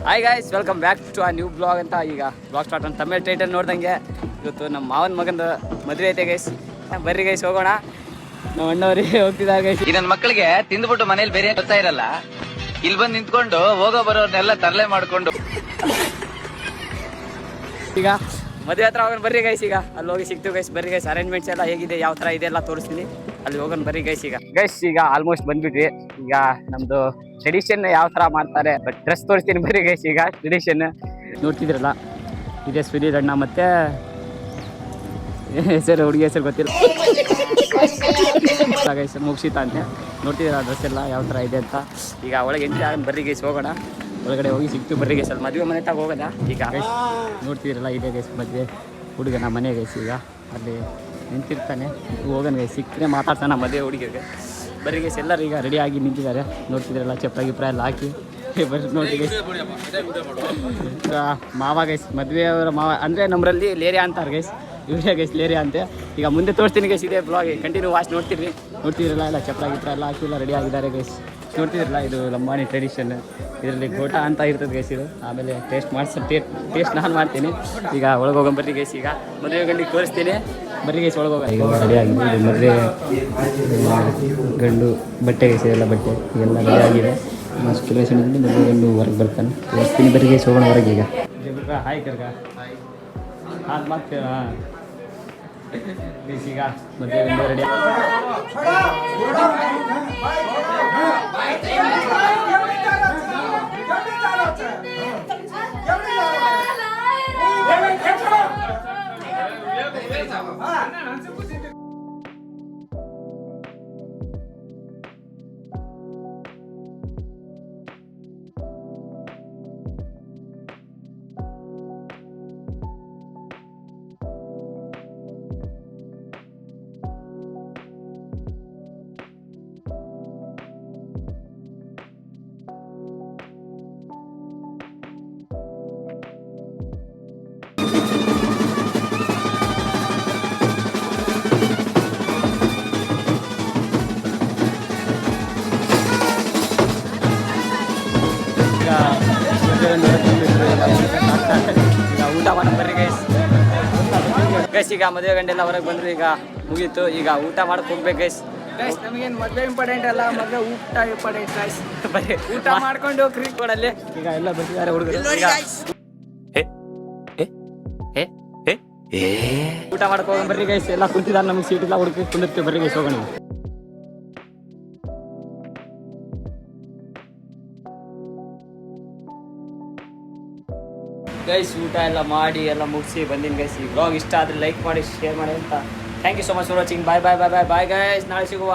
Hi guys, welcome back to a new blog ಅಂತ. ಈಗ blog start ಅಂತ Tamil title ನೋಡ್ದಂಗೆ ಇವತ್ತು ನಮ್ಮ ಮಾವನ ಮಗಂದು ಮದುವೆ ಐತೆ ಗೈಸ್. ಬರ್ರಿ ಗೈಸ್ ಹೋಗೋಣ. ನಮ್ಮ ಅಣ್ಣವ್ರಿಗೆ ಹೋಗ್ತಿದ್ದಾರೆ ಗೈಸ್. ಈ ನನ್ನ ಮಕ್ಕಳಿಗೆ ತಿಂದ್ಬಿಟ್ಟು ಮನೇಲಿ ಬೇರೆ ಗೊತ್ತಾ ಇರಲ್ಲ, ಇಲ್ಲಿ ಬಂದು ನಿಂತ್ಕೊಂಡು ಹೋಗೋ ಬರೋರ್ನೆಲ್ಲ ತರಲೆ ಮಾಡ್ಕೊಂಡು ಈಗ ಮದುವೆ ಹತ್ರ ಹೋಗೋಣ ಬರ್ರಿ ಗೈಸ್. ಈಗ ಅಲ್ಲಿ ಹೋಗಿ ಸಿಗ್ತೀವಿ ಗೈಸ್. ಬರ್ರಿ ಗೈಸ್, ಅರೇಂಜ್ಮೆಂಟ್ಸ್ ಎಲ್ಲ ಹೇಗಿದೆ, ಯಾವ ಥರ ಇದೆ ಎಲ್ಲ ತೋರಿಸ್ತೀನಿ. ಅಲ್ಲಿ ಹೋಗೋಣ ಬರ್ರಿ ಗೈಸ್. ಈಗ ಆಲ್ಮೋಸ್ಟ್ ಬಂದ್ಬಿಟ್ವಿ. ಈಗ ನಮ್ದು ಟ್ರೆಡಿಷನ್ ಯಾವ ಥರ ಮಾಡ್ತಾರೆ ಬಟ್ ಡ್ರೆಸ್ ತೋರಿಸ್ತೀನಿ ಬರ್ರಿ ಗೈಸ್. ಈಗ ಟ್ರೆಡಿಷನ್ ನೋಡ್ತಿದ್ರಲ್ಲ, ಇದೇ ಸುಧೀರ್ ಅಣ್ಣ ಮತ್ತೆ ಹೆಸರು ಹುಡುಗಿ ಹೆಸರು ಗೊತ್ತಿಲ್ಲ ಗೈಸ್, ಮುಗಿಸಿತಾ ಅಂತ ನೋಡ್ತಿದ್ದೀರ ಡ್ರೆಸ್ ಎಲ್ಲ ಯಾವ ಥರ ಇದೆ ಅಂತ. ಈಗ ಒಳಗೆ ಎಂಟ್ರಿ ಆಗೋಣ ಬರ್ರಿ ಗೈಸ್, ಹೋಗೋಣ. ಒಳಗಡೆ ಹೋಗಿ ಸಿಗ್ತೀವಿ ಬರ್ರಿ ಗೈಸ್. ಅಲ್ಲಿ ಮದುವೆ ಮನೆ ತಗ ಹೋಗೋಣ. ಈಗ ಗೈಸ್ ನೋಡ್ತಿದ್ದೀರಲ್ಲ, ಇದೆ ಗೈಸ್ ಮದುವೆ ಹುಡುಗನ ಮನೆ ಗೈಸ್. ಈಗ ಅಲ್ಲಿ ನಿಂತಿರ್ತಾನೆ, ಹೋಗೋಣ ಗೈಸ್. ಸಿಕ್ಕರೆ ಮಾತಾಡ್ತಾನೆ ಮದುವೆ ಹುಡುಗಿಗೆ. ಬರ್ರಿ ಗೈಸ್, ಎಲ್ಲರೂ ಈಗ ರೆಡಿಯಾಗಿ ನಿಂತಿದ್ದಾರೆ. ನೋಡ್ತಿದ್ದೀರಲ್ಲ, ಚಪ್ರ ಗಿಪ್ರ ಎಲ್ಲ ಹಾಕಿ ಬರ್ರಿ ನೋಡಿ ಗೈಸ್. ಮಾವ ಗೈಸ್, ಮದುವೆಯವರ ಮಾವ ಅಂದರೆ ನಮ್ಮರಲ್ಲಿ ಲೇರಿಯಾ ಅಂತಾರೆ ಗೈಸ್. ಇವರೇ ಗೈಸ್ ಲೇರಿಯಾ ಅಂತೆ. ಈಗ ಮುಂದೆ ತೋರಿಸ್ತೀನಿ ಗೈಸ್, ಇದೇ ಬ್ಲಾಗ್ ಕಂಟಿನ್ಯೂ ವಾಚ್ ನೋಡ್ತಿರಲ್ಲ. ಎಲ್ಲ ಚಪ್ರ ಗಿಪ್ರ ಎಲ್ಲ ಹಾಕಿ ಎಲ್ಲ ರೆಡಿ ಆಗಿದ್ದಾರೆ ಗೈಸ್. ನೋಡ್ತಿದ್ರಲ್ಲ, ಇದು ಲಂಬಾಣಿ ಟ್ರೆಡಿಷನ್. ಇದರಲ್ಲಿ ಗೋಟ ಅಂತ ಇರ್ತದೆ ಗೈಸ್ ಇದು. ಆಮೇಲೆ ಟೇಸ್ಟ್ ನಾನು ಮಾಡ್ತೀನಿ. ಈಗ ಒಳಗೆ ಹೋಗೋಣ ಬರ್ರಿ ಗೈಸ್. ಈಗ ಮದುವೆ ಗಂಡಿಗೆ ತೋರಿಸ್ತೀನಿ ಬರ್ರಿ ಗೈಸ್, ಒಳಗೆ ಹೋಗ. ಈಗ ರೆಡಿ ಆಗಿದೆ, ಇದು ಮದುವೆ ಗಂಡು ಬಟ್ಟೆ ಗೈಸ್, ಎಲ್ಲ ಬಟ್ಟೆ ಎಲ್ಲ ರೆಡಿ ಆಗಿದೆ. ಮಸ್ತ್ ರೇಷನಲ್ಲಿ ಮದುವೆ ಗಂಡು ಹೊರಗೆ ಬರ್ತಾನೆ. ತೋರಿಸ್ತೀನಿ ಬರ್ರಿ ಗೈಸ್, ಹೋಗೋಣ ಹೊರಗೆ. ಈಗ ಹಾಯ್ ಕರ್ಗ ಹಾಂ ಮತ್ತೆ ಗೈಸ್, ಈಗ ಮದುವೆ ಗಂಡು ರೆಡಿ ಈಗ ಊಟ ಮಾಡೋಣ ಬರ್ರಿ ಗೈಸ್. ಗೈಸ್ ಈಗ ಮದುವೆ ಗಂಡೆಲ್ಲ ಹೊರಗೆ ಬಂದ್ರು, ಈಗ ಮುಗೀತು. ಈಗ ಊಟ ಮಾಡಕ್ಕೆ ಹೋಗ್ಬೇಕು ಗೈಸ್. ಗೈಸ್ ನಮಗೇನು ಮದುವೆ ಇಂಪಾರ್ಟೆಂಟ್ ಅಲ್ಲ, ಮದುವೆ ಊಟ ಇಂಪಾರ್ಟೆಂಟ್ ಗೈಸ್. ಬರೀ ಊಟ ಮಾಡ್ಕೊಂಡು ಕ್ರೀಕ್ ಕೊಡಲ್ಲಿ. ಈಗ ಎಲ್ಲ ಬರ್ತಿದ್ದಾರೆ ಹುಡುಗರು. ಊಟ ಮಾಡಕ್ಕೆ ಹೋಗೋಣ ಬರ್ರಿ ಗೈಸ್. ಎಲ್ಲ ಕುಂತಿದ್ದಾರೆ, ನಮಗೆ ಸೀಟ್ ಇಲ್ಲ, ಹುಡುಕಿ ಕುಂದಿರ್ತೀವಿ ಬರ್ರಿ ಗೈಸ್, ಹೋಗೋಣ. ಗೈಸ್ ಊಟ ಎಲ್ಲ ಮಾಡಿ ಎಲ್ಲ ಮುಗಿಸಿ ಬಂದಿನಿ ಗೈಸ್. ಈ ಬ್ಲಾಗ್ ಇಷ್ಟ ಆದರೆ ಲೈಕ್ ಮಾಡಿ, ಶೇರ್ ಮಾಡಿ ಅಂತ. Thank you so much for watching. Bye bye bye bye bye guys. ನಾಳೆ ಸಿಗುವ.